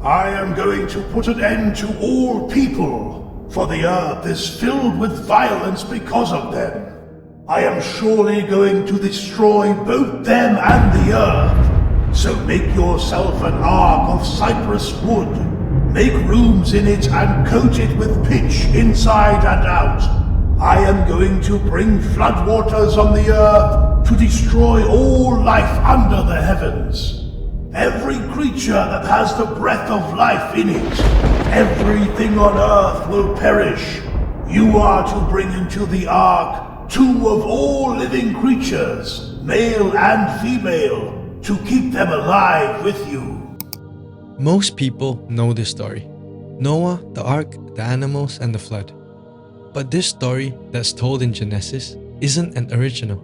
I am going to put an end to all people, for the earth is filled with violence because of them. I am surely going to destroy both them and the earth. So make yourself an ark of cypress wood. Make rooms in it and coat it with pitch inside and out. I am going to bring floodwaters on the earth to destroy all life under the heavens. Every creature that has the breath of life in it, everything on earth will perish. You are to bring into the ark 2 of all living creatures, male and female, to keep them alive with you. Most people know this story. Noah, the ark, the animals, and the flood. But this story that's told in Genesis isn't an original.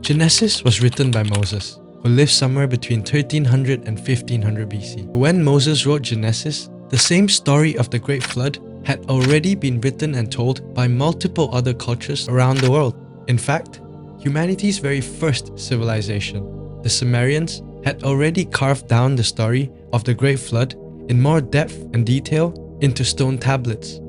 Genesis was written by Moses, who lived somewhere between 1300 and 1500 BC. When Moses wrote Genesis, the same story of the Great Flood had already been written and told by multiple other cultures around the world. In fact, humanity's very first civilization, the Sumerians, had already carved down the story of the Great Flood in more depth and detail into stone tablets.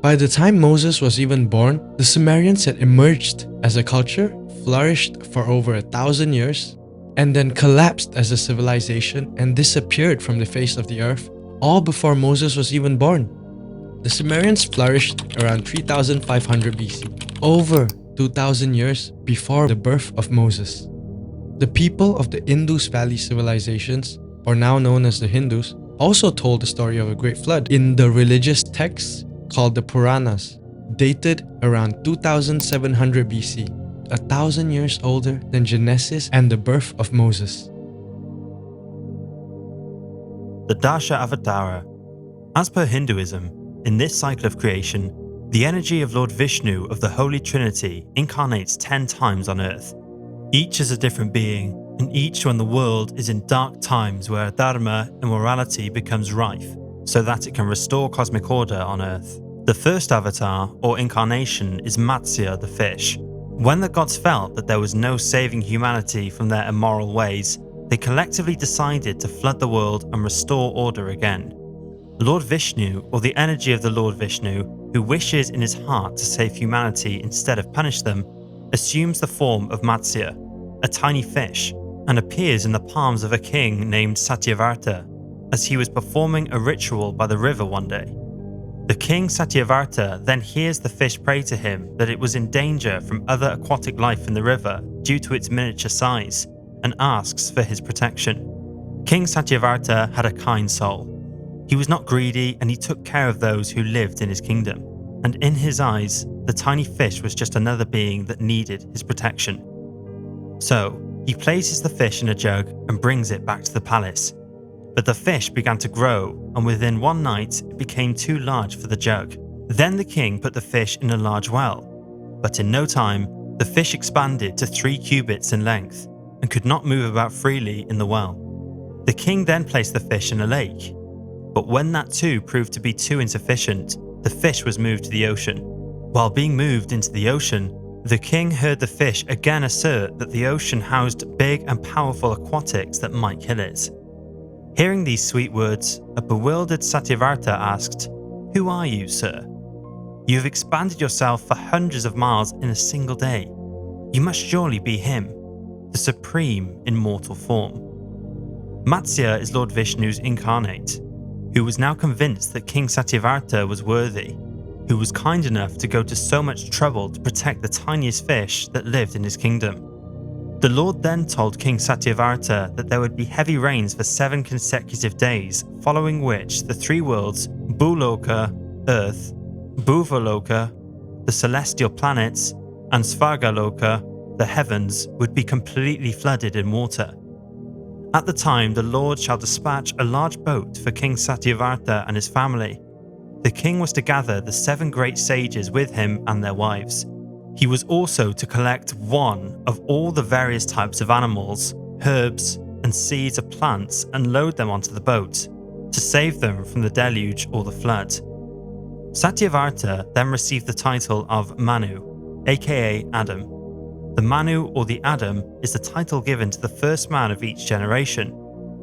By the time Moses was even born, the Sumerians had emerged as a culture, flourished for over 1,000 years, and then collapsed as a civilization and disappeared from the face of the earth, all before Moses was even born. The Sumerians flourished around 3500 BC, over 2000 years before the birth of Moses. The people of the Indus Valley Civilisations, or now known as the Hindus, also told the story of a great flood in the religious texts called the Puranas, dated around 2700 BC, 1,000 years older than Genesis and the birth of Moses. The Dashavatara. As per Hinduism, in this cycle of creation, the energy of Lord Vishnu of the Holy Trinity incarnates 10 times on earth. Each is a different being, and each when the world is in dark times where dharma and morality becomes rife, so that it can restore cosmic order on earth. The first avatar, or incarnation, is Matsya the fish. When the gods felt that there was no saving humanity from their immoral ways, they collectively decided to flood the world and restore order again. Lord Vishnu, or the energy of the Lord Vishnu, who wishes in his heart to save humanity instead of punish them, assumes the form of Matsya, a tiny fish, and appears in the palms of a king named Satyavarta as he was performing a ritual by the river one day. The king Satyavarta then hears the fish pray to him that it was in danger from other aquatic life in the river due to its miniature size, and asks for his protection. King Satyavarta had a kind soul. He was not greedy, and he took care of those who lived in his kingdom, and in his eyes, the tiny fish was just another being that needed his protection. So, he places the fish in a jug and brings it back to the palace. But the fish began to grow, and within one night it became too large for the jug. Then the king put the fish in a large well, but in no time, the fish expanded to 3 cubits in length, and could not move about freely in the well. The king then placed the fish in a lake, but when that too proved to be too insufficient, the fish was moved to the ocean. While being moved into the ocean, the king heard the fish again assert that the ocean housed big and powerful aquatics that might kill it. Hearing these sweet words, a bewildered Satyavarta asked, "Who are you, sir? You have expanded yourself for hundreds of miles in a single day. You must surely be him, the supreme in mortal form." Matsya is Lord Vishnu's incarnate, who was now convinced that King Satyavarta was worthy, who was kind enough to go to so much trouble to protect the tiniest fish that lived in his kingdom. The Lord then told King Satyavarta that there would be heavy rains for 7 consecutive days, following which the 3 worlds, Bhuloka, Earth, Bhuvaloka, the celestial planets, and Svargaloka, the heavens, would be completely flooded in water. At the time, the Lord shall dispatch a large boat for King Satyavarta and his family. The king was to gather the 7 great sages with him and their wives. He was also to collect 1 of all the various types of animals, herbs, and seeds of plants and load them onto the boat, to save them from the deluge or the flood. Satyavarta then received the title of Manu, aka Adam. The Manu or the Adam is the title given to the first man of each generation.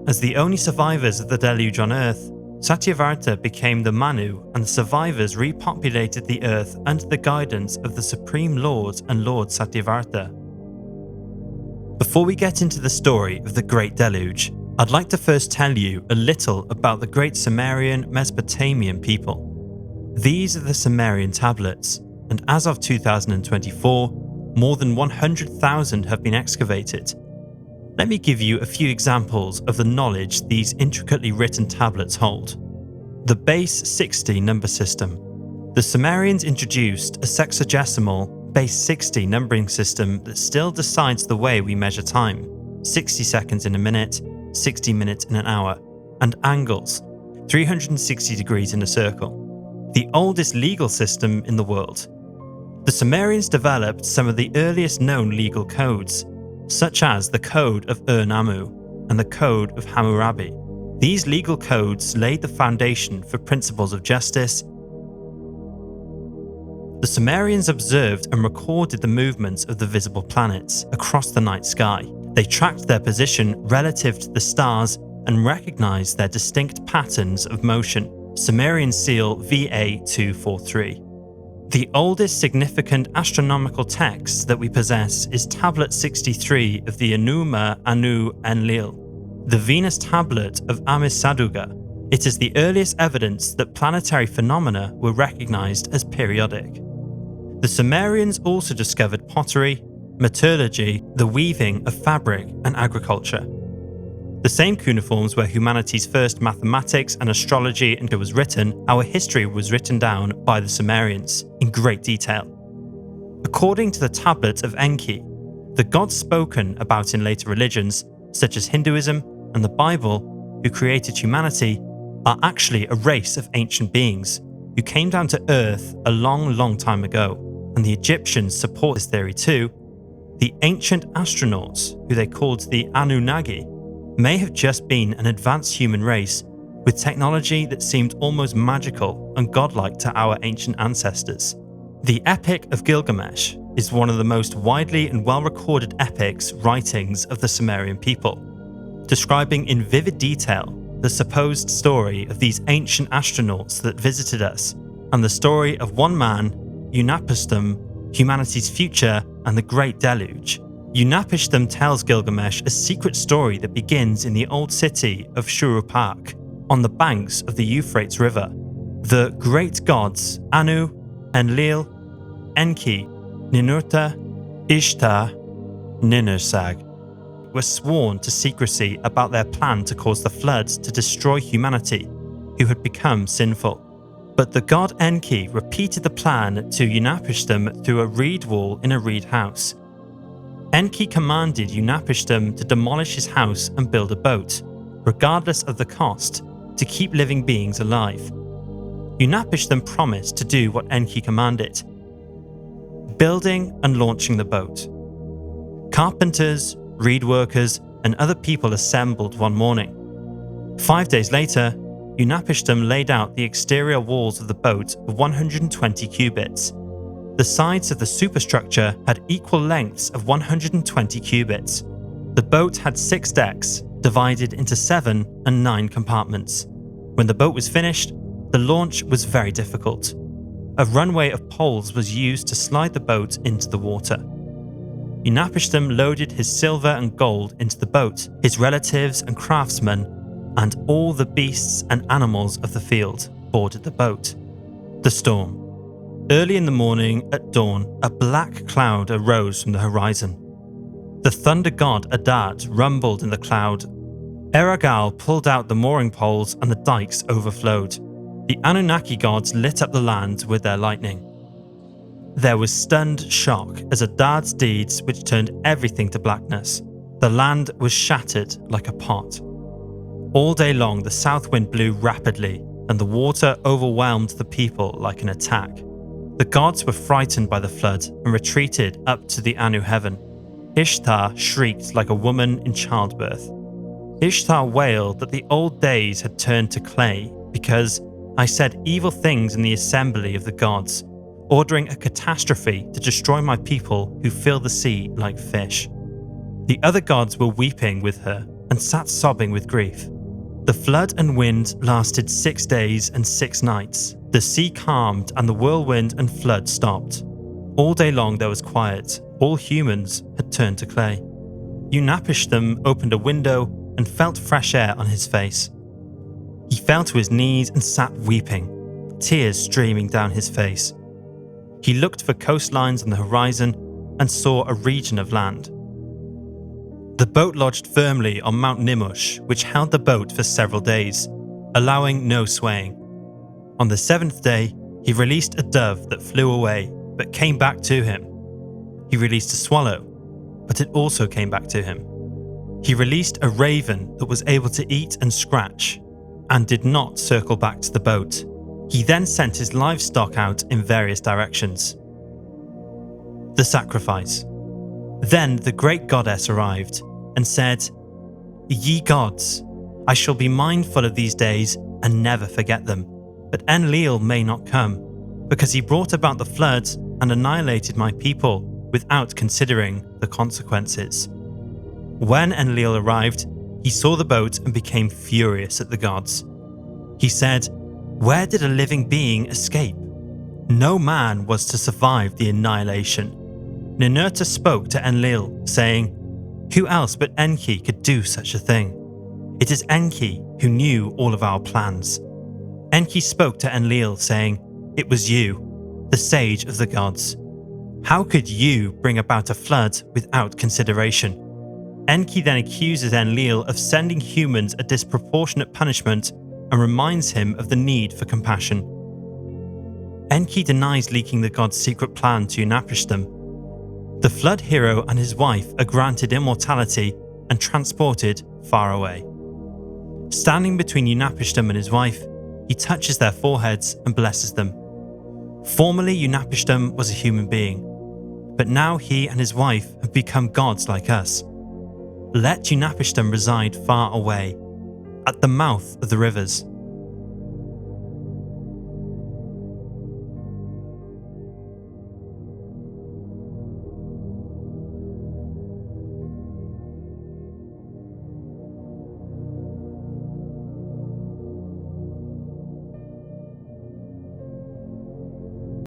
As the only survivors of the deluge on earth, Satyavarta became the Manu, and the survivors repopulated the earth under the guidance of the Supreme Lord and Lord Satyavarta. Before we get into the story of the Great Deluge, I'd like to first tell you a little about the great Sumerian Mesopotamian people. These are the Sumerian tablets, and as of 2024, more than 100,000 have been excavated. Let me give you a few examples of the knowledge these intricately written tablets hold. The base 60 number system. The Sumerians introduced a sexagesimal base 60 numbering system that still decides the way we measure time: 60 seconds in a minute, 60 minutes in an hour, and angles, 360 degrees in a circle. The oldest legal system in the world. The Sumerians developed some of the earliest known legal codes, such as the Code of Ur-Nammu and the Code of Hammurabi. These legal codes laid the foundation for principles of justice. The Sumerians observed and recorded the movements of the visible planets across the night sky. They tracked their position relative to the stars and recognized their distinct patterns of motion. Sumerian seal VA243. The oldest significant astronomical text that we possess is Tablet 63 of the Enuma Anu Enlil, the Venus tablet of Amisaduga. It is the earliest evidence that planetary phenomena were recognized as periodic. The Sumerians also discovered pottery, metallurgy, the weaving of fabric, and agriculture. The same cuneiforms where humanity's first mathematics and astrology was written, our history was written down by the Sumerians in great detail. According to the tablet of Enki, the gods spoken about in later religions, such as Hinduism and the Bible, who created humanity, are actually a race of ancient beings who came down to Earth a long time ago, and the Egyptians support this theory too. The ancient astronauts, who they called the Anunnaki, may have just been an advanced human race with technology that seemed almost magical and godlike to our ancient ancestors. The Epic of Gilgamesh is one of the most widely and well-recorded epics writings of the Sumerian people, describing in vivid detail the supposed story of these ancient astronauts that visited us, and the story of one man, Utnapishtim, humanity's future, and the Great Deluge. Utnapishtim tells Gilgamesh a secret story that begins in the old city of Shuruppak, on the banks of the Euphrates River. The great gods Anu, Enlil, Enki, Ninurta, Ishtar, Ninursag were sworn to secrecy about their plan to cause the floods to destroy humanity, who had become sinful. But the god Enki repeated the plan to Utnapishtim through a reed wall in a reed house. Enki commanded Utnapishtim to demolish his house and build a boat, regardless of the cost, to keep living beings alive. Utnapishtim promised to do what Enki commanded, building and launching the boat. Carpenters, reed workers, and other people assembled one morning. 5 days later, Utnapishtim laid out the exterior walls of the boat of 120 cubits. The sides of the superstructure had equal lengths of 120 cubits. The boat had 6 decks, divided into 7 and 9 compartments. When the boat was finished, the launch was very difficult. A runway of poles was used to slide the boat into the water. Utnapishtim loaded his silver and gold into the boat, his relatives and craftsmen, and all the beasts and animals of the field boarded the boat. The storm. Early in the morning, at dawn, a black cloud arose from the horizon. The thunder god Adad rumbled in the cloud. Eragal pulled out the mooring poles and the dikes overflowed. The Anunnaki gods lit up the land with their lightning. There was stunned shock as Adad's deeds, which turned everything to blackness. The land was shattered like a pot. All day long, the south wind blew rapidly, and the water overwhelmed the people like an attack. The gods were frightened by the flood and retreated up to the Anu heaven. Ishtar shrieked like a woman in childbirth. Ishtar wailed that the old days had turned to clay because I said evil things in the assembly of the gods, ordering a catastrophe to destroy my people who fill the sea like fish. The other gods were weeping with her and sat sobbing with grief. The flood and wind lasted 6 days and 6 nights. The sea calmed and the whirlwind and flood stopped. All day long there was quiet. All humans had turned to clay. Unapishtim opened a window and felt fresh air on his face. He fell to his knees and sat weeping, tears streaming down his face. He looked for coastlines on the horizon and saw a region of land. The boat lodged firmly on Mount Nimush, which held the boat for several days, allowing no swaying. On the 7th day, he released a dove that flew away, but came back to him. He released a swallow, but it also came back to him. He released a raven that was able to eat and scratch, and did not circle back to the boat. He then sent his livestock out in various directions. The sacrifice. Then the great goddess arrived and said, "Ye gods, I shall be mindful of these days and never forget them. But Enlil may not come, because he brought about the floods and annihilated my people without considering the consequences." When Enlil arrived, he saw the boat and became furious at the gods. He said, "Where did a living being escape? No man was to survive the annihilation." Ninurta spoke to Enlil, saying, "Who else but Enki could do such a thing? It is Enki who knew all of our plans." Enki spoke to Enlil, saying, "It was you, the sage of the gods. How could you bring about a flood without consideration?" Enki then accuses Enlil of sending humans a disproportionate punishment and reminds him of the need for compassion. Enki denies leaking the god's secret plan to Unapishtim. The flood hero and his wife are granted immortality and transported far away. Standing between Unapishtim and his wife, he touches their foreheads and blesses them. Formerly Unapishtim was a human being, but now he and his wife have become gods like us. Let Unapishtim reside far away, at the mouth of the rivers.